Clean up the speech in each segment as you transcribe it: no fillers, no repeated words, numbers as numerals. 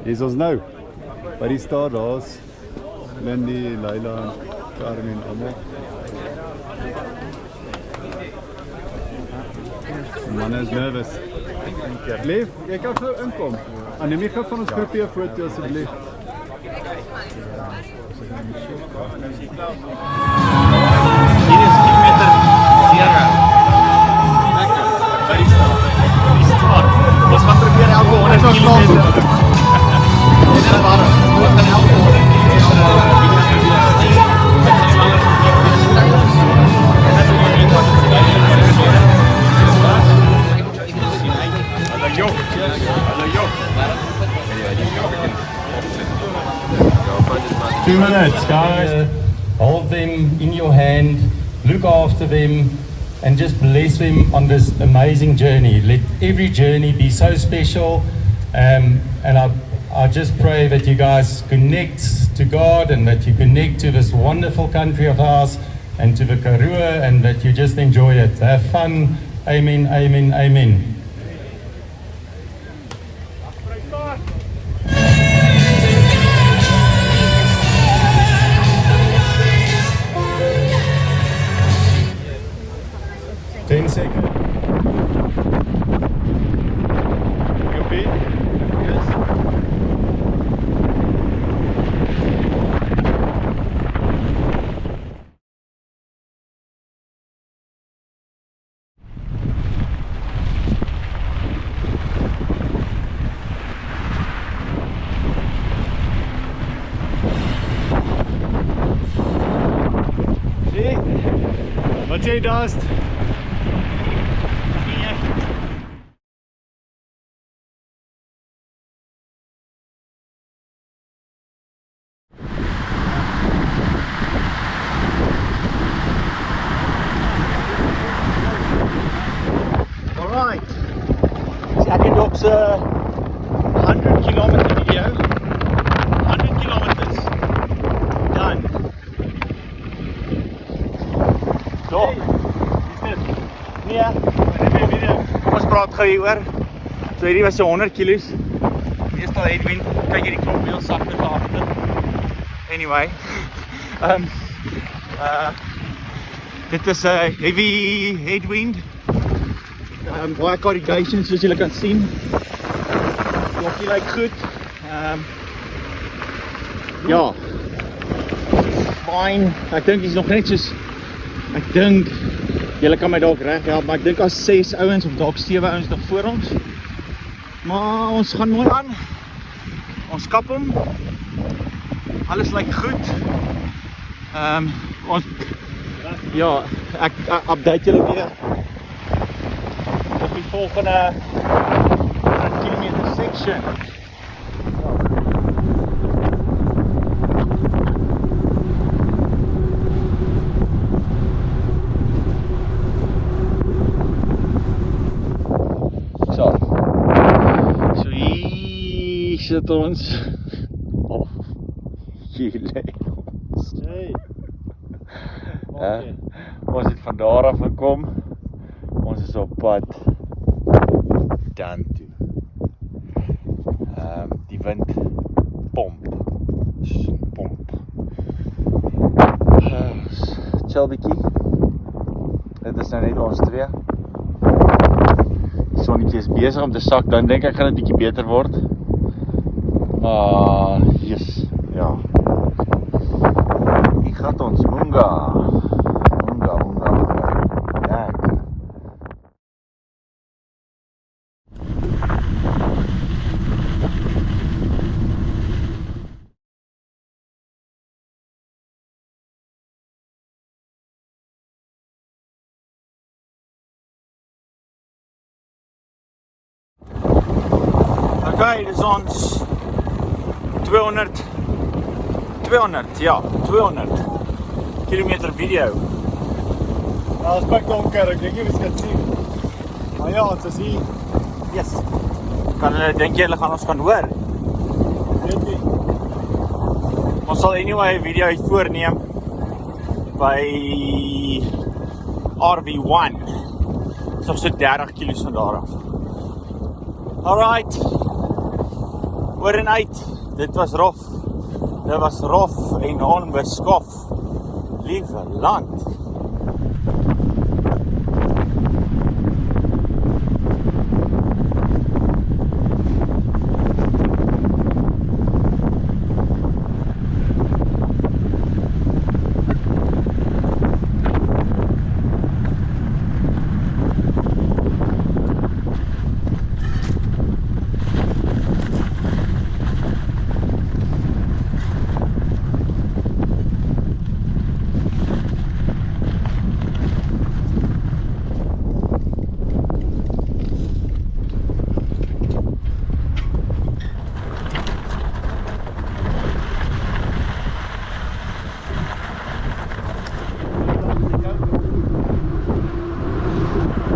Hier is ons nou. By die staat daar's Lindy, Leila en Carmen almal. Die man is nervous. Leef, jy kan gou inkom. Neem jy gou van ons groepie 'n foto asseblief. Hier is kilometer 0. Lekker, by die straat. Ons gaan probeer elke 100 kilometer. Dit is warm. Ons gaan elke 100 kilometer video probeer. Hallo. 2 minutes, guys. Hold them in your hand, look after them, and just bless them on this amazing journey. Let every journey be so special. And I just pray that you guys connect to God and that you connect to this wonderful country of ours and to the Karoo, and that you just enjoy it. Have fun. Amen, amen, amen. Wat jy daar's? Alright. So ek het op so 100 kilometer video. 100 kilometers. Done. So. Nee. Kom ons praat gou hieroor. So hierdie was so 100 kilos. Meestal headwind. Kyk hierdie klomp heel sagte agter. Anyway. Dit is 'n heavy headwind. Baie corrugation soos julle kan sien. Klokkie lyk goed. Ja. Fine. Ek dink dis nog net soos ek dink julle kan my dalk reg help, maar ek dink as 6 ouens of dalk 7 ouens nog voor ons. Maar ons gaan mooi aan. Ons kap hom. Alles lyk goed. Ons ja, ek update julle weer op die volgende 100 kilometer section. So hier sit ons. Oh, hier lê ons. Hey. Ons het van daar af gekom. Ons is op pad dan toe. Die wind pomp. Chill bietjie. Dit is nou net ons twee. Die sonnetjie is besig om te sak, dan dink ek gaan dit bietjie beter word. Maar yes, ja. Hier gaan ons Munga. Okay, dis ons 200 kilometer video. Ja, ons pak donker, ek dink jy kan sien. Maar ja, ons is hier. Yes. Dink jy hulle gaan ons kan hoor? Weet nie. Ons sal anyway 'n video voorneem by RV1. Dis nog so 30 km van daar af. Alright. Oor en uit, dit was rof. Dit was rof en onbeskof. Liewe land.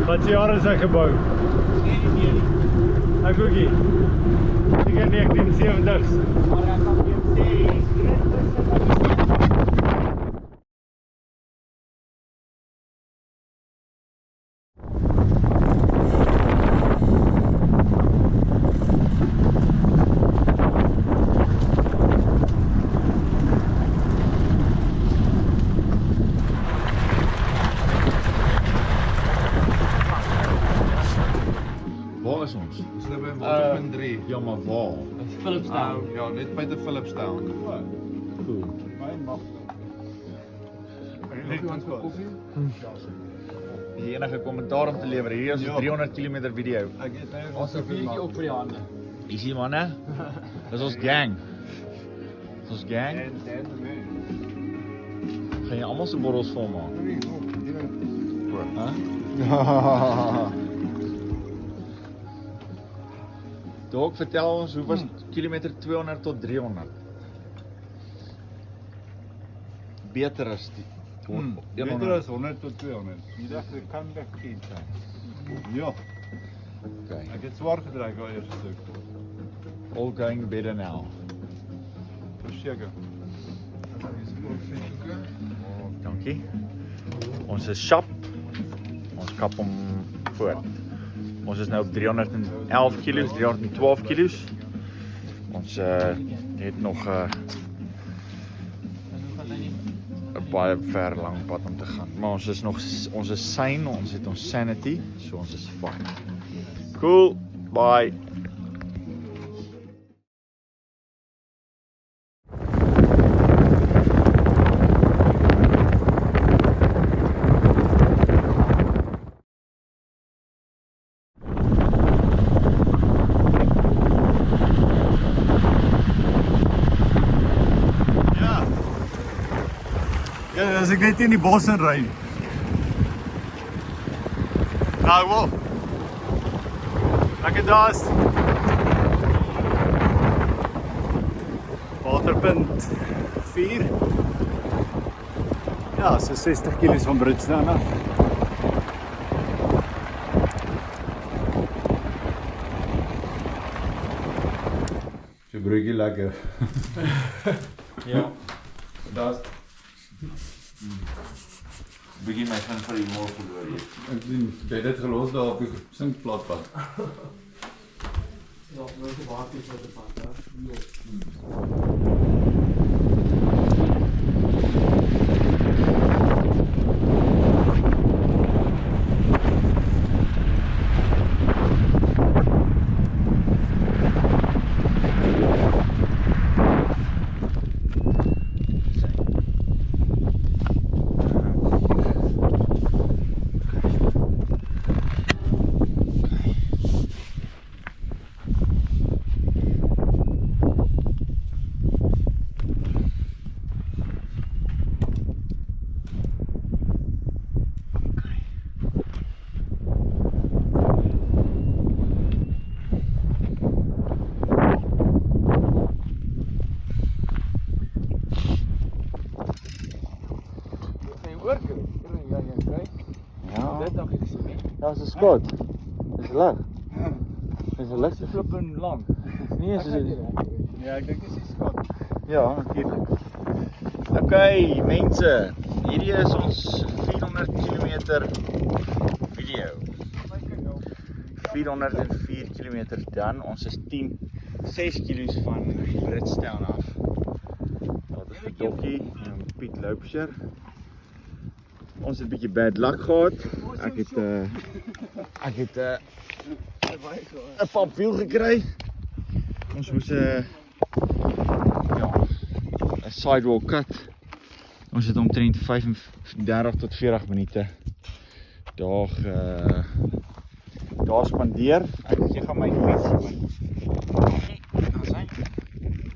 Wat jaar is hy gebou? Ek ookie. Seker 1970s. Waar is ons? Ons is by Waterpunt 3. Ja, maar waar? Philipstown. Ja, net buite Philipstown. Cool. Die enige kommentaar om te lewer, hier is 300 km video. Ons het 'n bietjie op vir die hande. Is hier manne? Dis ons gang. Dis ons gang. Gaan jy almal se borrels vol maak? Hæ? Dok, vertel ons, hoe was kilometer 200 tot 300? Beter as die... Beter as 100 tot 200. Die dag kan ek geen zijn. Ja, Okay. ek het zwaar gedraaid al eerste stuk. All going better now. Verseker. Dankie. Ons is sharp. Ons kap hom voort. Ons is nou op 311 kilos, 312 kilos. Ons het nog 'n baie ver lang pad om te gaan. Maar ons is sane, ons het ons sanity, so ons is fine. Cool, bye. Ja, as ek net in die bos in ry. Nou wel. Lekker daas. Waterpunt 4. Ja, so 60 km van Bridgetown af. So broodjie lekker. Ja. Daar's begin my van vir die môre verloor hier. Ek sien jy het dit gelos daar op die sinkplatpad. Ja, nou te water is wat dit pad, hè. Ja, is skot. Dis lig. Dis lig te flippen lang. Nee, is dit. Ja, ek dink dis die skot. Ja, natuurlik. Okay, mense, hierdie is ons 400 km video. 404 km dan. Ons is 10 6 kilos van Bridgetown af. Dat is vir Dokkie en Piet Loupser. Ons het 'n bietjie bad luck gehad. Ek het 'n papwiel gekry. Ons moes 'n sidewalk cut. Ons het omtrent 35 tot 40 minute daar spandeer. Ek gaan my fiets.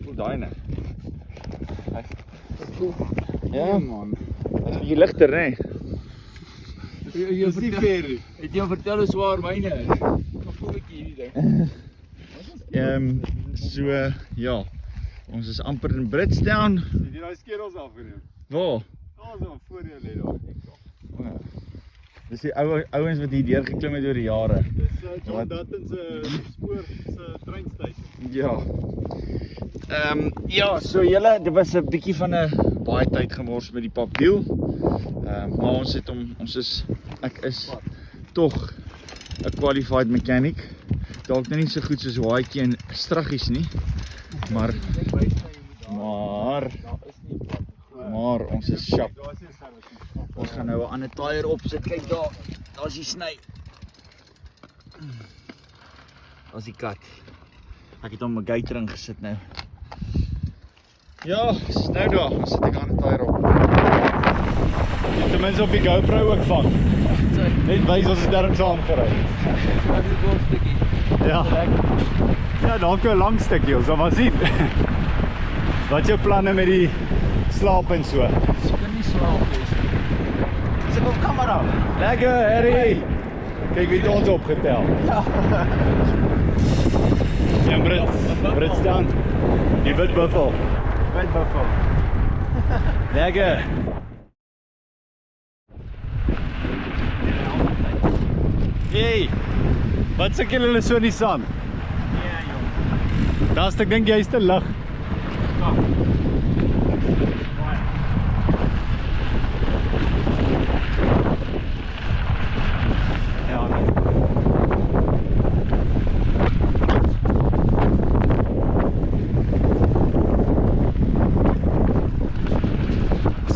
Hoe daai nou? Ja man. Dit is bietjie ligter, né? Jy is nie fair nie. Het jy vertel hoe swaar myne is? Wat voel ek hierdie ding? So ja. Ons is amper in Bridgetown. Het jy daai skedels afgeneem? Waar? Daar so voor jou lê daar. Dis die ouens wat hier deur geklim het oor die jare. Dis John Dutton se spoor se treinstasie. Ja. Ja, so julle, dit was 'n bietjie van 'n baie tyd gemors met die papwiel. Maar ek is tog 'n qualified mechanic. Dalk nou nie so goed soos Waaitjie en Straggies nie. Maar ons is sharp. Ons gaan nou 'n ander tyre opsit. Kyk daar's die sny. Daar's die kat. Ek het hom 'n gaitering gesit nou. Ja, is nou daar. Dan sit ek 'n ander tyre op. Jy ten minste op die GoPro ook vang. Net wys ons het daarin saam gery. Wat is die stukkie? Ja. Ja, dalk 'n lang stukkie, ons sal maar sien. Wat is jou planne met die slaap en so? Ek kan nie slaap nie. Sit op kamera. Lekker, Harry. Kyk wie het ons opgetel. Ja, Bridgetown. Die wit buffel. Wit buffel. Lekker. Hey, wat sukkel hulle so in die sand? Ja, jong. Daar's ek dink jy's te lig. Ja.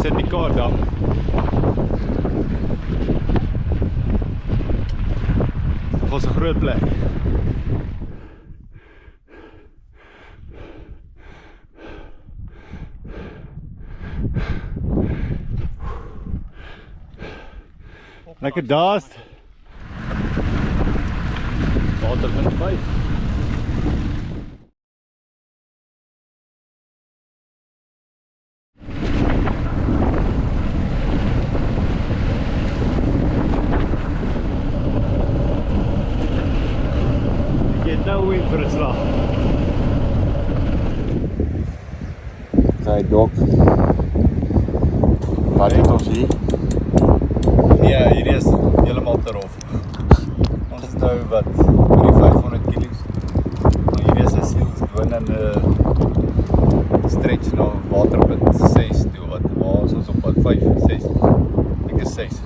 Sit die kar daar. Was 'n groot plek. Lekker daast. Waterpunt 5. Nou in vir 'n slag. Sy dok. Wat het ons hier? Nee, hierdie is heeltemal te rof. Ons is nou wat oor die 500 kg. Maar hierdie is 'n sielsdwingende stretch na waterpunt 6 toe wat waar ons op pad 5, 6. Ek is 6.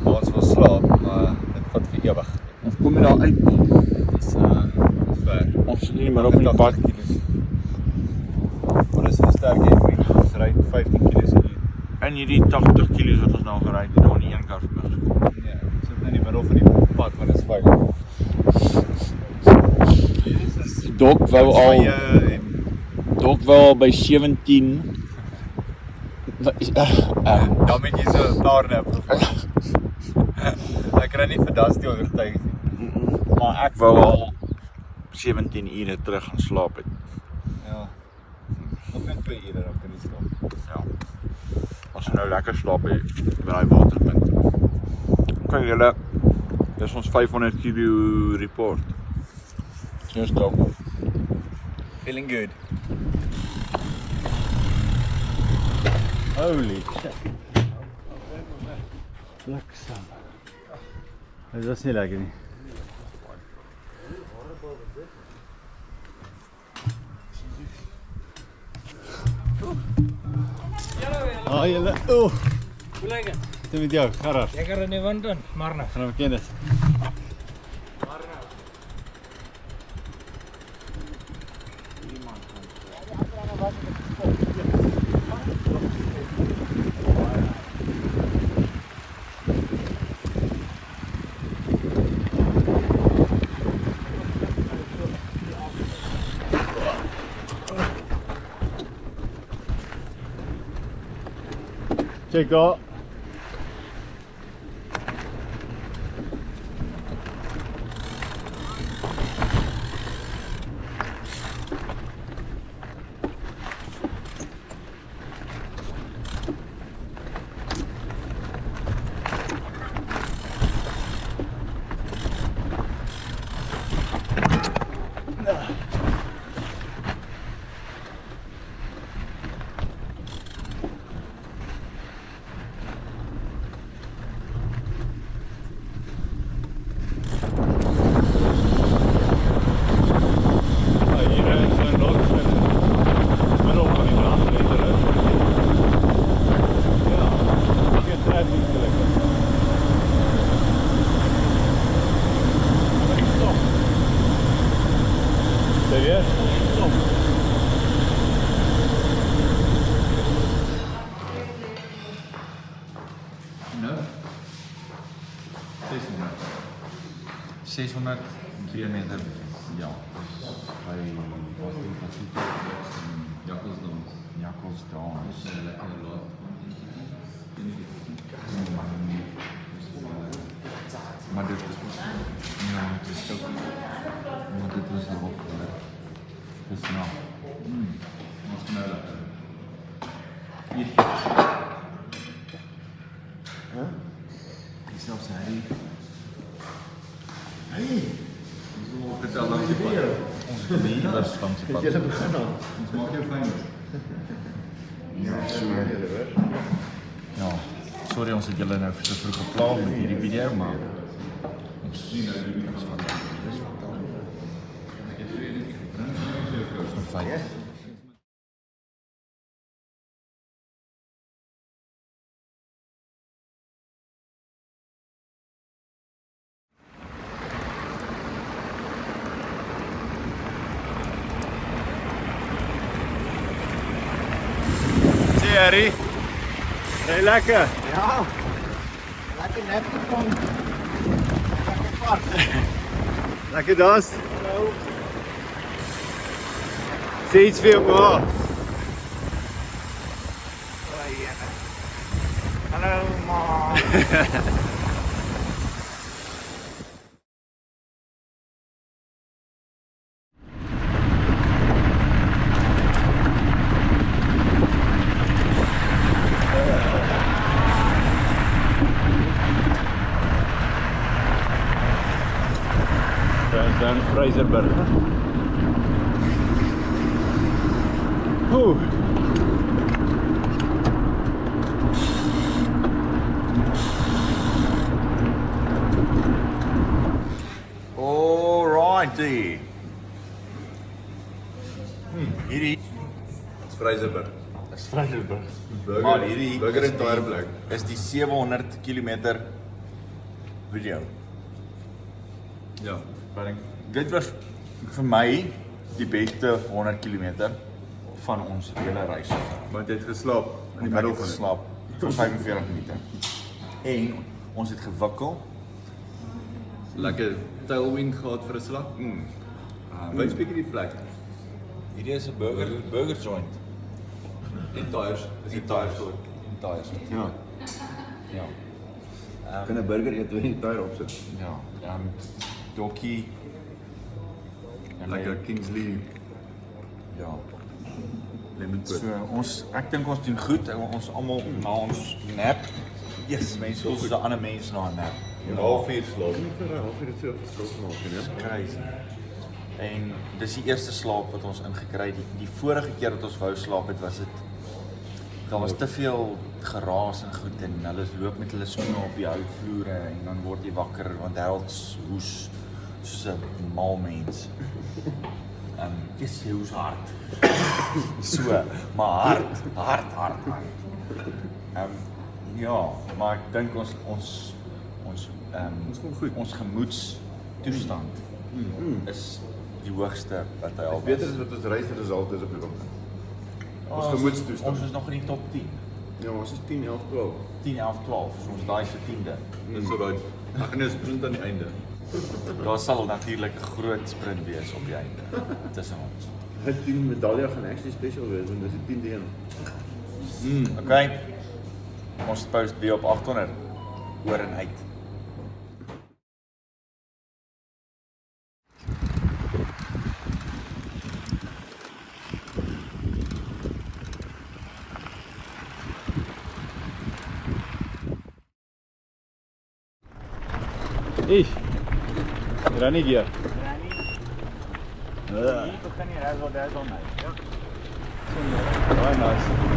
Maar ons wil slaap, maar dit vat vir ewig. Ons kom daar uit. Ver. Ons is nie meer op die pad. Maar dis 'n sterk heavy. Ons ry 15 km/h. En hierdie 80 kg wat ons nou gery het, daar in een kar verby gekom. Nee, ons sit nou in die middel van die pad, maar dit is veilig. Dok wou al by 17. Dan moet jy so 'n power-nap gevat. Ek kry nie vir Dusty oortuig nie. Maar ek wou al 17 ure terug gaan slaap het. Ja. Nog net 2 ure dan kan jy slaap. Ja. As nou lekker slaap by daai waterpunt. Kan julle, dis ons 500 kg report. Cheers dog. Feeling good. Holy shit. Bliksem. Dit was nie lekker nie. Ah, julle. Hoe lyk dit? Dit met jou, garas. Lekker in die wind dan, maar nou. Gaan we kennis. Check out. Serieus? Nou? 600 kilometer, ja. By Jakkalsdal. Maar dit is ja, het is ook maar dit was nog dus nou. Wat is nou lekker? Hier. Huh? Die zelfs hij. Hey! Vertel dan je pad. Nee, dat is van zijn pad. Ons maak jou fijn. Ja, sorry ons het julle nou so vroeg geplaag met hierdie video, maar ons sien nou die video's van dis fijn. Harry. Nee, lekker. Ja, lekker net van. Lekker vast. Lekker das. Sê iets vir ma. Hallo ma. Dan Fraserburg. Oeh. Alrighty. Hierdie Dis Fraserburg. is Vryburg. Burger, Maar hierdie burger is en die- tyreplek. is die 700 km video. Ja. Dit was vir my die beste 100 km van ons hele reis. Want jy het geslaap in die Ek middel het van geslaap vir 45 minute. En ons het gewikkel. Lekker tailwind gehad vir 'n slag. Wys bietjie die plek. Hierdie is 'n burger joint. En tyres. Is die tyres ook. En tyres. Ja. Ja. Kan 'n burger eet wanneer jy die tyre opsit. Ja. Dokkie. En Lekker Kingsley Ja. lemon So pudding. ek dink ons doen goed. Ons almal na ons nap. Yes, mense soos 'n ander mens na 'n nap. Een halfuur slaap. Vir 'n halfuur het so verskil gemaak, né? Crazy. En dis die eerste slaap wat ons ingekry het. Die vorige keer dat ons wou slaap het, was dit daar was te veel geraas en goed en hulle loop met hulle skoene op die houtvloere en dan word jy wakker want Harold's hoes soos 'n mal mens. Dis hoes hard. So, maar hard. Ja, maar ek dink ons voel goed. Ons gemoedstoestand is die hoogste wat hy al was. Beter as wat ons reisresultate is op die oomblik. Ons gemoedstoestand. Ons is nog in die top 10. Ja, ons is 10, 11, 12. 10, 11, 12. So ons daai se 10de. Dis so right. Ag nee, sprint aan die einde. Daar sal natuurlik 'n groot sprint wees op die einde tussen ons. Die 10 medalje gaan actually special wees, want dis die 10de een. Okay. Ons post weer op 800 oor en uit. Ish. Running gear. Hier begin jy razzle dazzle nou. Baie nice.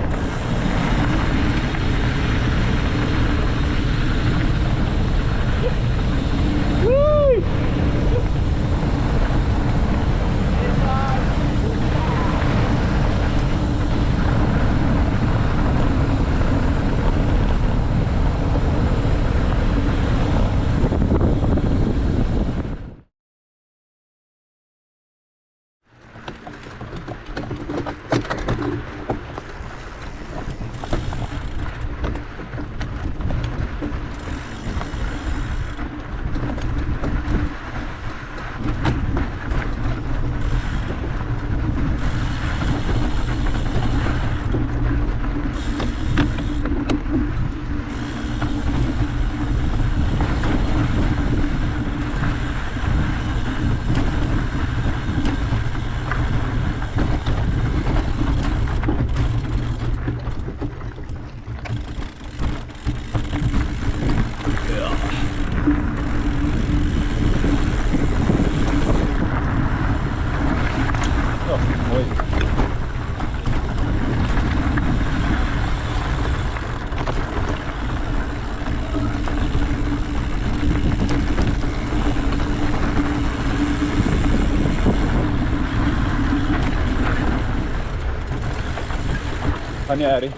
Gaan jy Harry?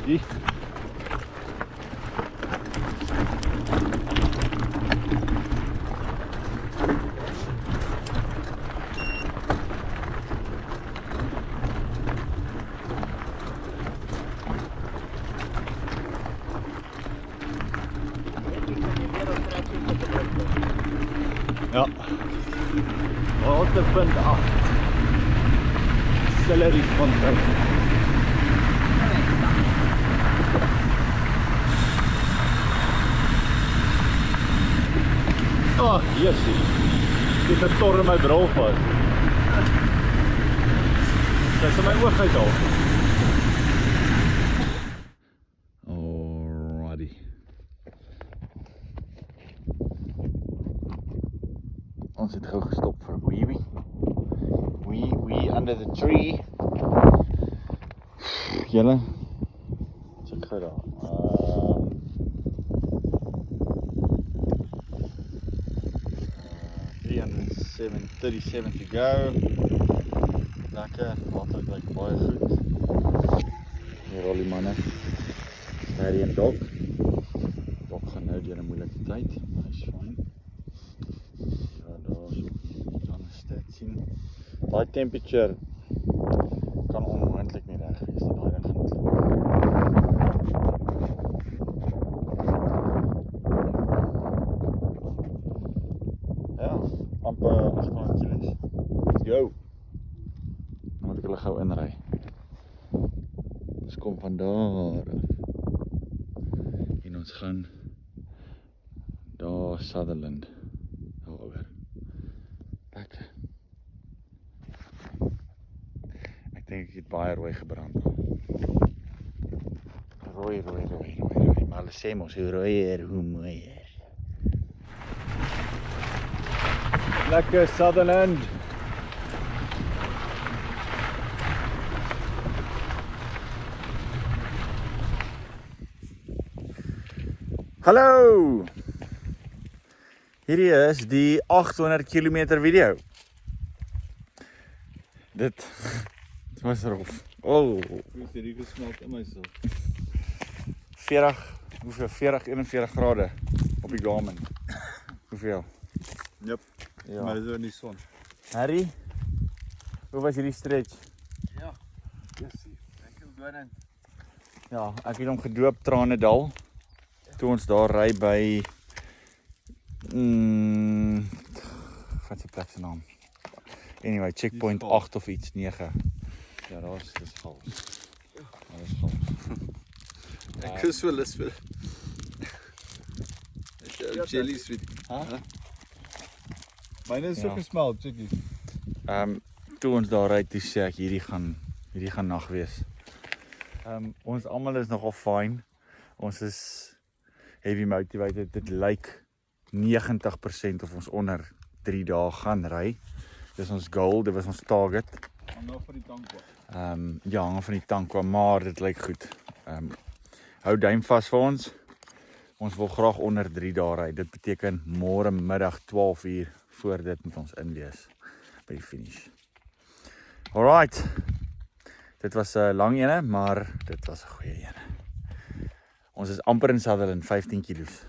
Hier. Ja. Waterpunt 8. Selleriefontein. Ag, jessie. Dit het tor in my bril vas. Dis in my oog uithaal. Alrighty. Ons het gou gestop vir 'n wee. Wee under the tree. Julle, check gou daar. 37 to go. Lekker, water lyk baie goed. Hier al die manne. Harry en Doc. Doc gaan nou deur 'n moeilike tyd, maar hy's fyn. Ja, daar is ook dan 'n stat sien. Daai temperature kan onmoontlik nie reg wees nie, daai ding gaan klim. Ja, amper 800 kilos. Let's go. Dan moet ek hulle gou inry. Ons kom van daar af. En ons gaan daar Sutherland. Daaroor. Lekker. Ek dink ek het baie rooi gebrand. Rooi. Maar hulle sê mos hoe rooier, hoe mooier. Lekker Sutherland. Hallo. Hierdie is die 800 km video. Dit was rof. Oh, Ek het hier gesmelt in myself. 41 grade op die Garmin. Hoeveel? Jep. Ja. Maar dis ook nie son. Harry, hoe was hierdie stretch? Ja, ek het hom gedoop Tranendal. Toe ons daar ry by wat is die plek se naam? Anyway, checkpoint 8 of iets, 9. Ja, dis gals. Daar is gals. Ek is so lus vir jelly sweet. Myne is so Ja. gesmeld, chickie. Toe ons daar ry, toe sê ek hierdie gaan nag wees. Ons almal is nogal fyn. Ons is heavy motivated. Dit lyk 90% of ons onder 3 dae gaan ry. Dis ons goal, dit was ons target. Hang nou van die tank af. Ja, hang van die tank kwam, maar dit lyk goed. Hou duim vas vir ons. Ons wil graag onder 3 dae ry. Dit beteken môre middag 12 uur voor dit moet ons in wees by die finish. Alright. Dit was 'n lang ene, maar dit was 'n goeie ene. Ons is amper in Sutherland, 15 kilos.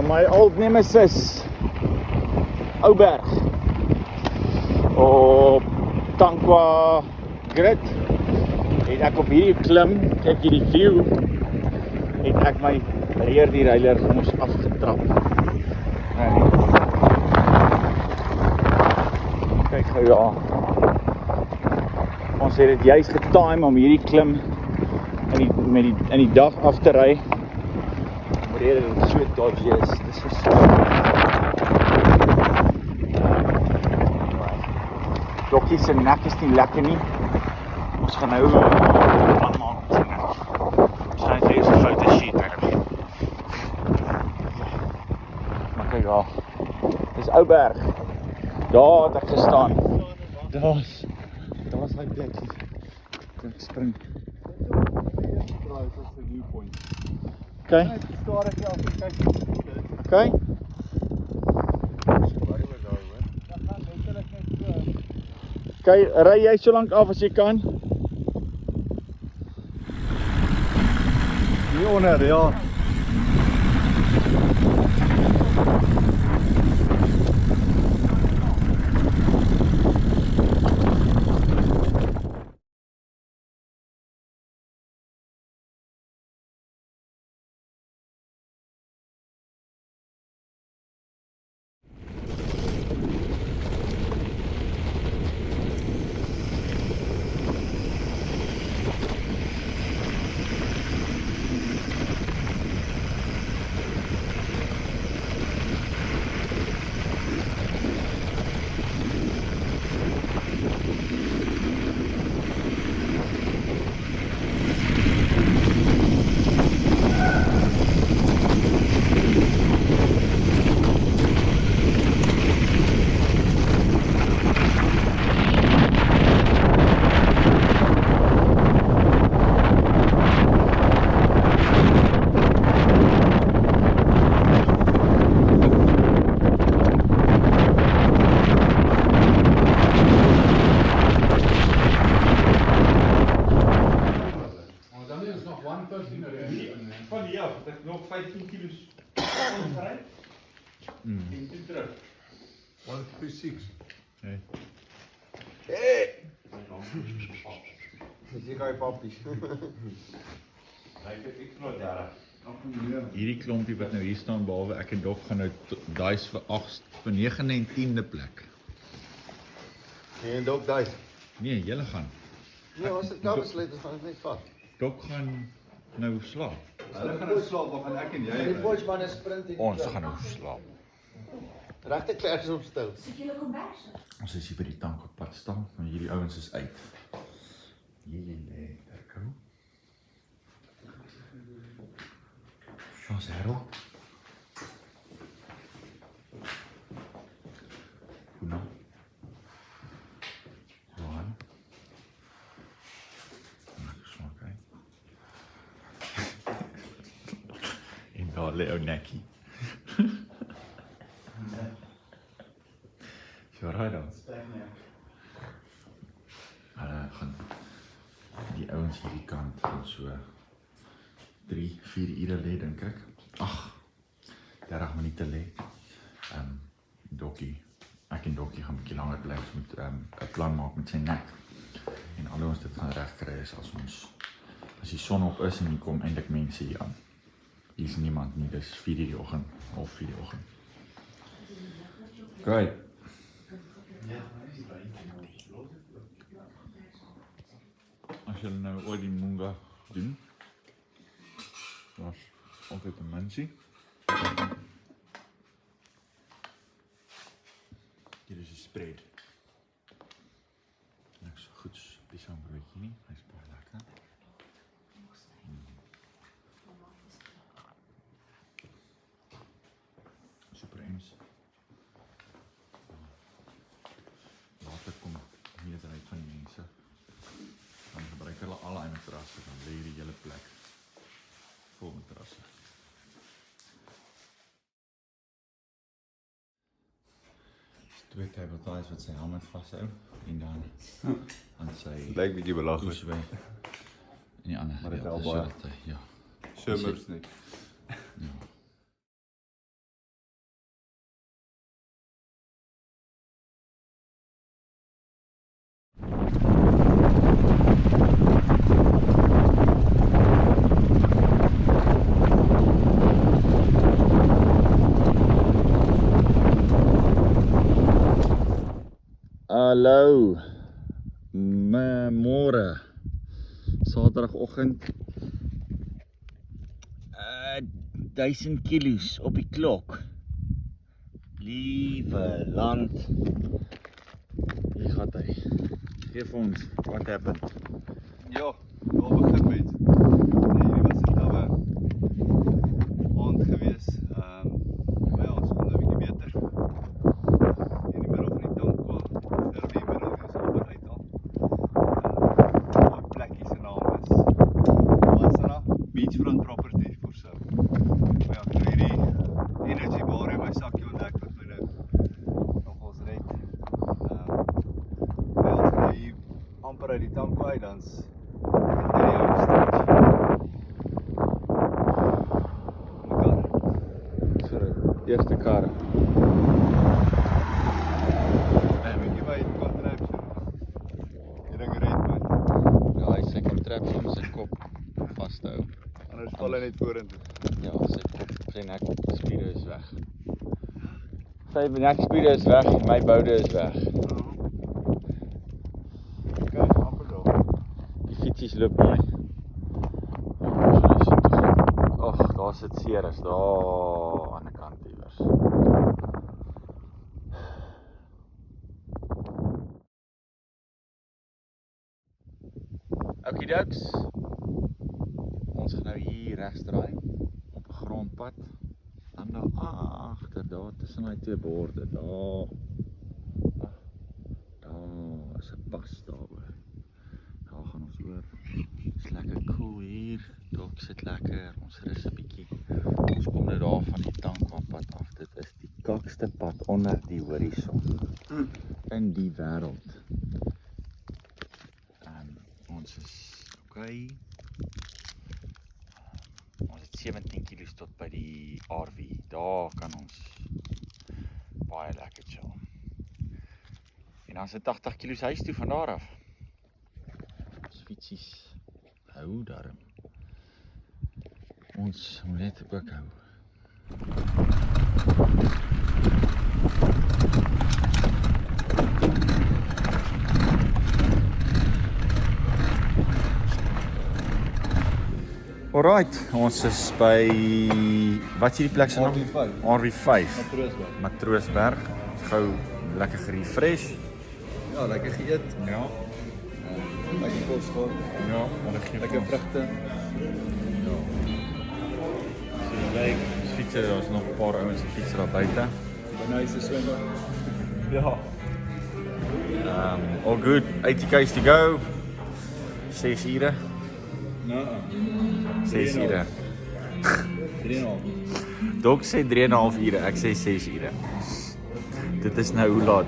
My old nemesis, Ouberg, op Tankwa Grid, het ek op hierdie klim, kyk hierdie view, het ek my rear derailleur moes afgetrap. Kyk gou daar. Ons het dit juist getime om hierdie klim in die dag af te ry. Rede dat het so dodgy is, dis Dokkie se nek is nie lekker nie. Ons gaan nou aanmaak met sy nek. Ons gaan net eers 'n fotoshoot hê. Maar kyk daar. Dis Ouberg. Daar het ek gestaan. Daar's hy plekkie. Ek spring. Okay. Okay. Okay, ry jy so lank af as jy kan. Hier onder, ja. Van die af, dat ik nog 15 kilo's gereden. En toen terug. 136. Nee. Dis jy pappies. Hierdie klompie wat nou hier staan, behalwe ek en Dok gaan nou daai's vir 9 en 10de plek. En dalk daai. Nee, julle gaan. Nee, ons het kabels sluit, ons gaan dit net vat. Dok gaan nou slaap. Hulle gaan nou slaap, dan gaan ek en jy. Die boysman is sprint en Ons gaan nou slaap. regte klers opstel. Ons is hier by die tank op pad staan, maar hierdie ouens is uit. Hier lê Erko. Ons Harold. Una. Johan. Smaak uit. En daar lê ou Nekkie. Zo raar dan. Gaan die ouens hierdie kant gaan so 3-4 ure lê dink ek. Ag, 30 minute lê. Dokkie, ek en Dokkie gaan 'n bietjie langer bly. Ons moet 'n plan maak met sy nek. En al hoe ons dit gaan regkry is as die son op is en hier kom eintlik mense hier aan. Hier is niemand nie, dis 4 uur die oggend, half 4 die oggend. Great. As jy nou ooit die Munga doen, was altyd 'n mensie. Hier is die spread. Niks goeds, die saambroodjie nie, hy is baie lekker. Super eens. Later kom meerderheid van die mense. Dan gebruik hulle al die matrasse, dan lê die hele plek vol matrasse. Twee table ties wat sy helmet vashou en dan aan sy Lyk bietjie belaglik. toeswy. En die ander Maar dit gedeelte help baie. sodat hy, ja. Shimmers net. Ja. Hallo, môre, Saterdagoggend, 1000 kilos op die klok. Liewe land, hier gaat hy. Geef ons, what happened? Ja, waar begin met? Hierdie was 'n tawe aand gewees. Maar ja, ons voel nou 'n bietjie beter. In die middel van die tank kwam, die middel is amper uit al. Daai plekkie se naam is Wasana Beachfront Property for so. Maar ja, ek het hierdie energy bar in my sakkie ontdek wat my nou nogals red. Ja, as jy hier amper uit die tank kwijt, dan's dit die ou stretch. Kom ek aan. So, eerste kar. En weet jy my contraption? Die ding red my. Ja, hy sy contraption om sy kop vast te hou. Anders val hy net vorentoe. Ja, sy nekspiere is weg. Sy nekspiere is weg, my boude is weg. Kyk, amper daar. Die fietsies loop mooi. Och, daar sit Ceres, daar aan die kant iewers. Okidoks. Ons gaan nou hier regs draai op 'n grondpad. Dan daar agter, daar tussen daai twee borde, daar. Daar is 'n pas daaroor. Daar gaan ons oor. Dis lekker cool hier. Dok sit lekker. Ons rus 'n bietjie. Ons kom nou daar van die Tankwa-pad af. Dit is die kakste pad onder die horison in die wêreld. Ons is okay. Ons het 17 kilos tot by die RV. Daar kan ons baie lekker chill. En dan is dit 80 kilos huis toe van daar af. Ons fietsies hou daarom. Ons moet net ook hou. Alright, ons is by wat is hierdie plek se naam? RV5. Matroosberg. Gou lekker gerefresh. Ja, lekker geëet. Ja. Lekker kos gehad. Ja, Lekker vrugte. Lyk, fietser, daar's nog 'n paar ouens wat fietser daar buite. Nice swemmer. Ja. All good. 80 k's to go. 6 ure. Nou, 6 ure. 3,5. Dok sê 3,5 ure, ek sê 6 ure. Dit is nou hoe laat?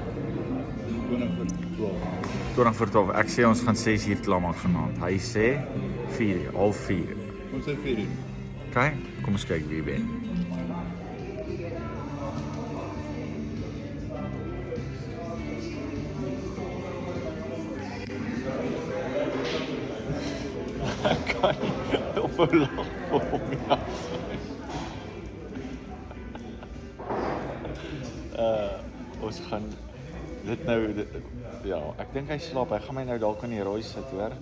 20 voor 12. Ek sê ons gaan 6 uur klaar maak vanaand. Hy sê 4 uur, half 4 uur. Ons sê 4 uur. Okay, kom ons kyk wie wen. Kan nie op 'n lag vir hom ons gaan dit nou ja, ek dink hy slaap. Hy gaan my nou dalk in die rooi sit, hoor.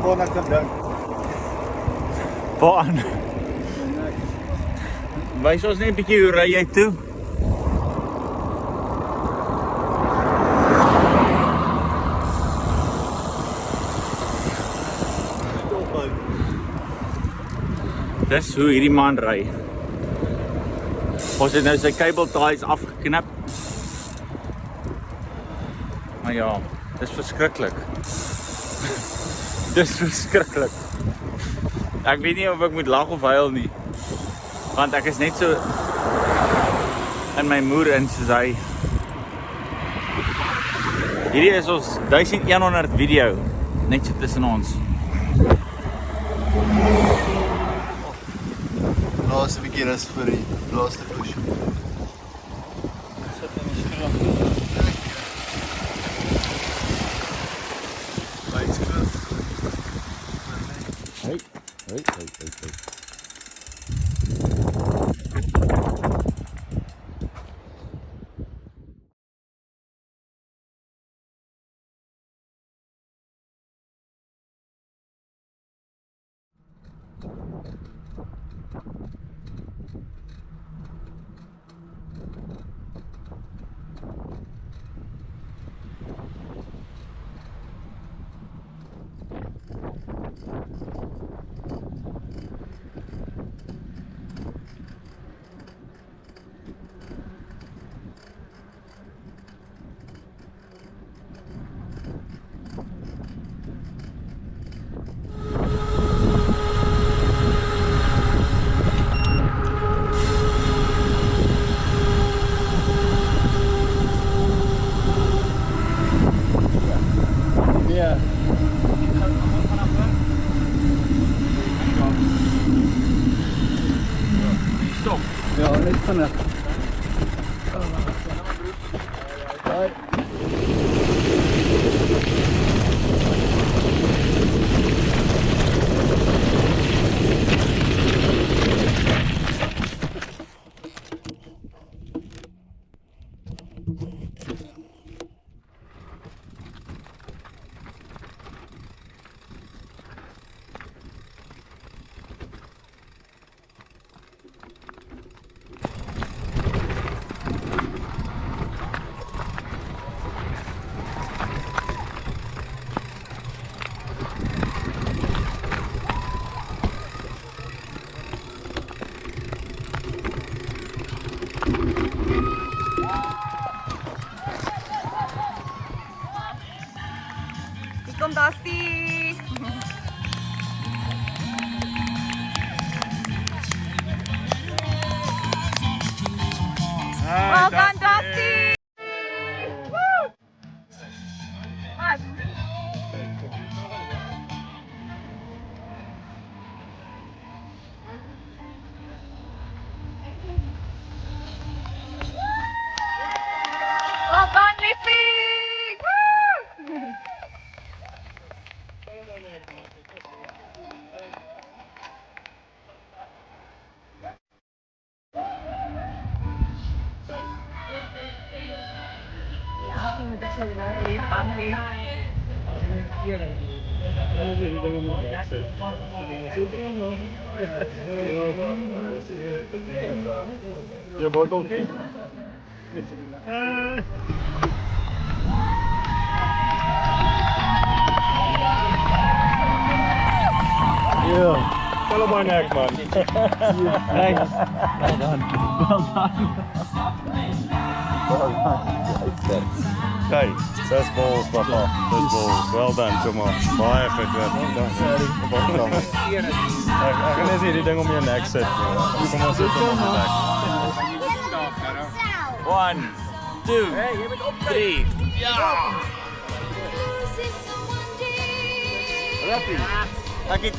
Waarna ek kan dink. Waaraan? Wys ons net 'n bietjie hoe ry jy toe? Dis hoe hierdie man ry. Ons het nou sy cable ties afgeknip. Maar ja, dis verskriklik. Dis verskriklik. Ek weet nie of ek moet lag of huil nie. Want ek is net so in my moer in soos hy. Hierdie is ons 1100 video net so tussen ons. Laaste bietjie rus vir die laaste push. Hey. Ja, net vinnig. Je bottle niet. Tel op mijn nek, man. Nice. Well done. Kijk, 6 balls, papa. 6 balls. Well done, Thomas. Baie goed, wel. Ek gaan net hierdie ding om jou nek sit. Kom ons sit hom op die nek. 1, 2, 3. Rappie. Ek het